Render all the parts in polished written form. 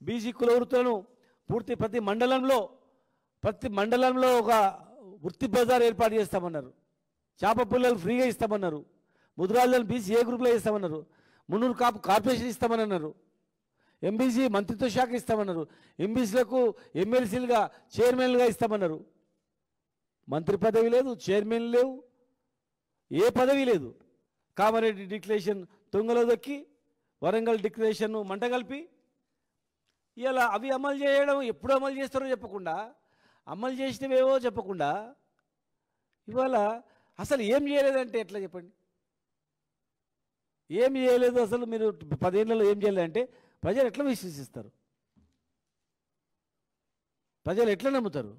BC కుల వృత్తులను ప్రతి మండలంలో ఒక వృత్తి బజార్ ఏర్పాటు చేస్తామన్నారు. చేప పుల్లలు ఫ్రీగా ఇస్తామన్నారు. ముద్రాజులను బీసీ ఏ గ్రూప్లో ఇస్తామన్నారు. మున్నూరు కార్పొరేషన్ ఇస్తామన్నారు. ఎంబీసీ మంత్రిత్వ శాఖ ఇస్తామన్నారు. ఎంబీసీలకు ఎమ్మెల్సీలుగా చైర్మన్లుగా ఇస్తామన్నారు. మంత్రి పదవి లేదు, చైర్మన్ లేవు, ఏ పదవి లేదు. కామారెడ్డి డిక్లరేషన్ తొంగలో దొక్కి వరంగల్ డిక్లరేషన్ మంట కలిపి ఇలా అవి అమలు చేయడం ఎప్పుడు అమలు చేస్తారో చెప్పకుండా, అమలు చేసినవేవో చెప్పకుండా ఇవాళ అసలు ఏం చేయలేదంటే ఎట్లా చెప్పండి? ఏం చేయలేదు అసలు. మీరు 10 ఏళ్లలో ఏం చేయలేదంటే ప్రజలు ఎట్లా విశ్వసిస్తారు? ప్రజలు ఎట్లా నమ్ముతారు?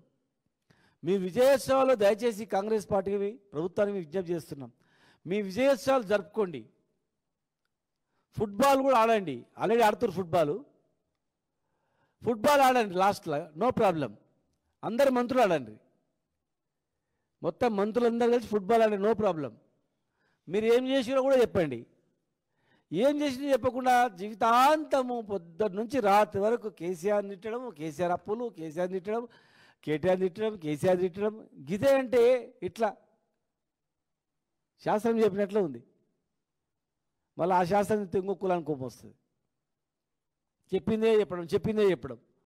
మీ విజయోత్సవాలు దయచేసి కాంగ్రెస్ పార్టీకి ప్రభుత్వానికి విజ్ఞప్తి చేస్తున్నాం. మీ విజయోత్సవాలు జరుపుకోండి. ఫుట్బాల్ కూడా ఆడండి. ఆల్రెడీ ఆడుతారు ఫుట్బాల్ ఆడండి లాస్ట్లో, నో ప్రాబ్లం. అందరు మంత్రులు ఆడండి. మొత్తం మంత్రులందరూ కలిసి ఫుట్బాల్ ఆడండి, నో ప్రాబ్లం. మీరు ఏం చేసిరో కూడా చెప్పండి. ఏం చేసినా చెప్పకుండా జీవితాంతము పొద్దున్న నుంచి రాత్రి వరకు కేసీఆర్ తిట్టడం, కేసీఆర్ అప్పులు, కేసీఆర్ తిట్టడం, కేటీఆర్ తిట్టడం, కేసీఆర్ తిట్టడం. గిదే అంటే ఇట్లా శాస్త్రం చెప్పినట్లే ఉంది. మళ్ళీ ఆ శాస్త్రం ఇంకో కులానికి కోపం వస్తుంది. చెప్పిందే చెప్పడం